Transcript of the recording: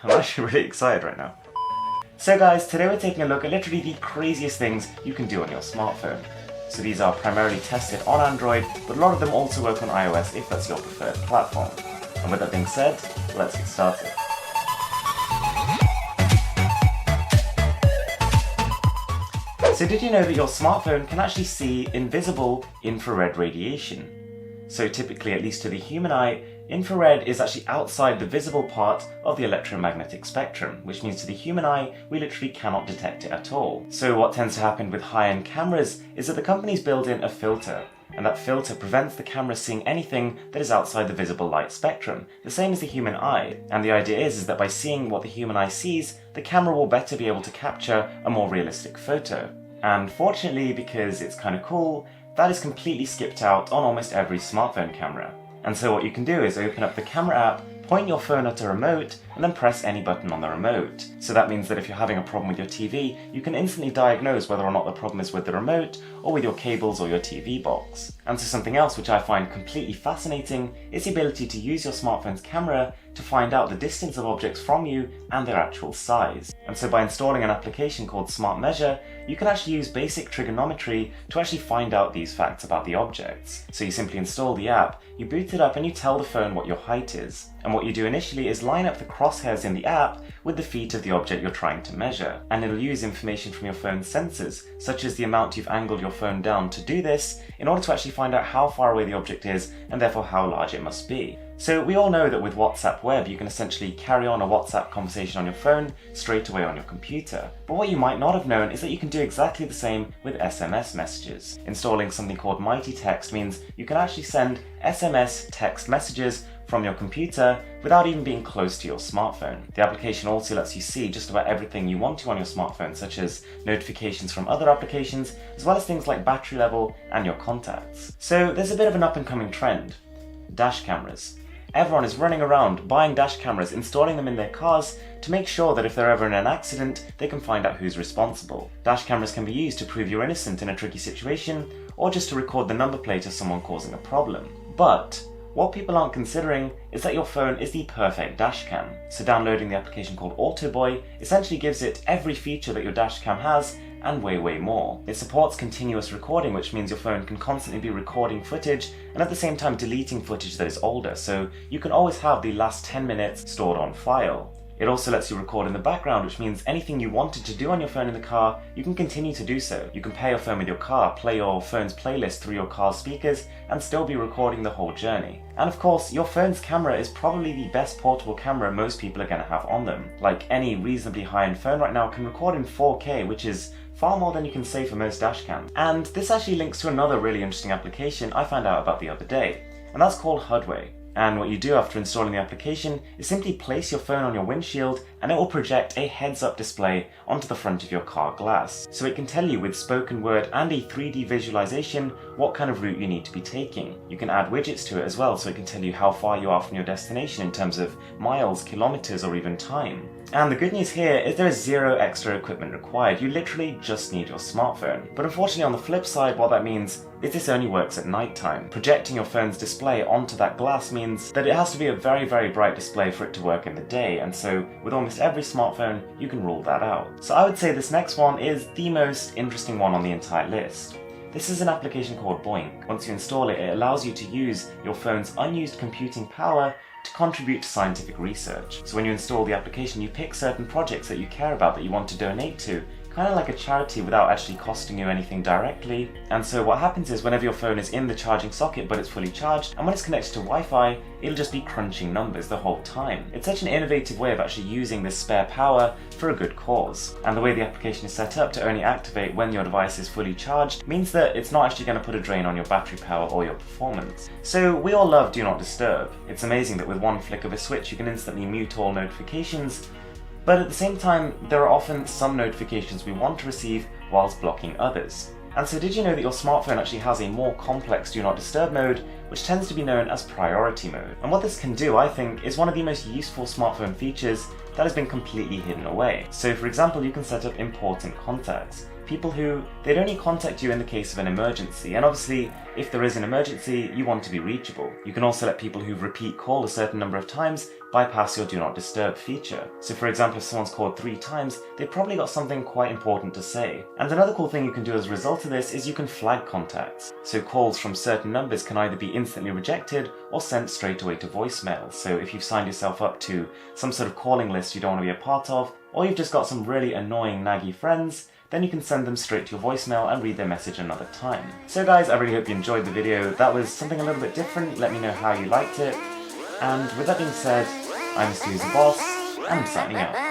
I'm actually really excited right now. So guys, today we're taking a look at literally the craziest things you can do on your smartphone. So these are primarily tested on Android, but a lot of them also work on iOS if that's your preferred platform. And with that being said, let's get started. So did you know that your smartphone can actually see invisible infrared radiation? So typically, at least to the human eye, infrared is actually outside the visible part of the electromagnetic spectrum, which means to the human eye, we literally cannot detect it at all. So what tends to happen with high-end cameras is that the companies build in a filter, and that filter prevents the camera seeing anything that is outside the visible light spectrum, the same as the human eye. And the idea is that by seeing what the human eye sees, the camera will better be able to capture a more realistic photo. And fortunately, because it's kind of cool, that is completely skipped out on almost every smartphone camera. And so what you can do is open up the camera app, point your phone at a remote, and then press any button on the remote. So that means that if you're having a problem with your TV, you can instantly diagnose whether or not the problem is with the remote, or with your cables or your TV box. And so something else which I find completely fascinating is the ability to use your smartphone's camera to find out the distance of objects from you and their actual size. And so by installing an application called Smart Measure, you can actually use basic trigonometry to actually find out these facts about the objects. So you simply install the app, you boot it up, and you tell the phone what your height is. And what you do initially is line up the crosshairs in the app with the feet of the object you're trying to measure. And it'll use information from your phone's sensors, such as the amount you've angled your phone down to do this, in order to actually find out how far away the object is and therefore how large it must be. So we all know that with WhatsApp Web, you can essentially carry on a WhatsApp conversation on your phone straight away on your computer. But what you might not have known is that you can do exactly the same with SMS messages. Installing something called Mighty Text means you can actually send SMS text messages from your computer without even being close to your smartphone. The application also lets you see just about everything you want to on your smartphone, such as notifications from other applications, as well as things like battery level and your contacts. So there's a bit of an up-and-coming trend: dash cameras. Everyone is running around buying dash cameras, installing them in their cars to make sure that if they're ever in an accident, they can find out who's responsible. Dash cameras can be used to prove you're innocent in a tricky situation, or just to record the number plate of someone causing a problem. But what people aren't considering is that your phone is the perfect dash cam. So downloading the application called Autoboy essentially gives it every feature that your dash cam has, and way more. It supports continuous recording, which means your phone can constantly be recording footage and at the same time deleting footage that is older, so you can always have the last 10 minutes stored on file. It also lets you record in the background, which means anything you wanted to do on your phone in the car, you can continue to do so. You can pair your phone with your car, play your phone's playlist through your car's speakers, and still be recording the whole journey. And of course, your phone's camera is probably the best portable camera most people are going to have on them. Like any reasonably high-end phone right now can record in 4K, which is far more than you can say for most dash cams. And this actually links to another really interesting application I found out about the other day, and that's called HUDway. And what you do after installing the application is simply place your phone on your windshield, and it will project a heads-up display onto the front of your car glass. So it can tell you with spoken word and a 3D visualization what kind of route you need to be taking. You can add widgets to it as well, so it can tell you how far you are from your destination in terms of miles, kilometers, or even time. And the good news here is there is zero extra equipment required. You literally just need your smartphone. But unfortunately, on the flip side, what that means is this only works at night time. Projecting your phone's display onto that glass means that it has to be a very bright display for it to work in the day, and so with almost every smartphone, you can rule that out. So I would say this next one is the most interesting one on the entire list. This is an application called Boink. Once you install it, it allows you to use your phone's unused computing power to contribute to scientific research. So when you install the application, you pick certain projects that you care about that you want to donate to, kind of like a charity without actually costing you anything directly. And so what happens is whenever your phone is in the charging socket but it's fully charged, and when it's connected to Wi-Fi, it'll just be crunching numbers the whole time. It's such an innovative way of actually using this spare power for a good cause. And the way the application is set up to only activate when your device is fully charged means that it's not actually going to put a drain on your battery power or your performance. So we all love Do Not Disturb. It's amazing that with one flick of a switch you can instantly mute all notifications, but at the same time, there are often some notifications we want to receive whilst blocking others. And so did you know that your smartphone actually has a more complex Do Not Disturb mode, which tends to be known as priority mode? And what this can do, I think, is one of the most useful smartphone features that has been completely hidden away. So for example, you can set up important contacts. People who, they'd only contact you in the case of an emergency, and obviously, if there is an emergency, you want to be reachable. You can also let people who repeat call a certain number of times bypass your do not disturb feature. So for example, if someone's called 3 times, they've probably got something quite important to say. And another cool thing you can do as a result of this is you can flag contacts. So calls from certain numbers can either be instantly rejected or sent straight away to voicemail. So if you've signed yourself up to some sort of calling list you don't want to be a part of, or you've just got some really annoying naggy friends, then you can send them straight to your voicemail and read their message another time. So guys, I really hope you enjoyed the video. That was something a little bit different. Let me know how you liked it. And with that being said, I'm Stu the Boss, and I'm signing out.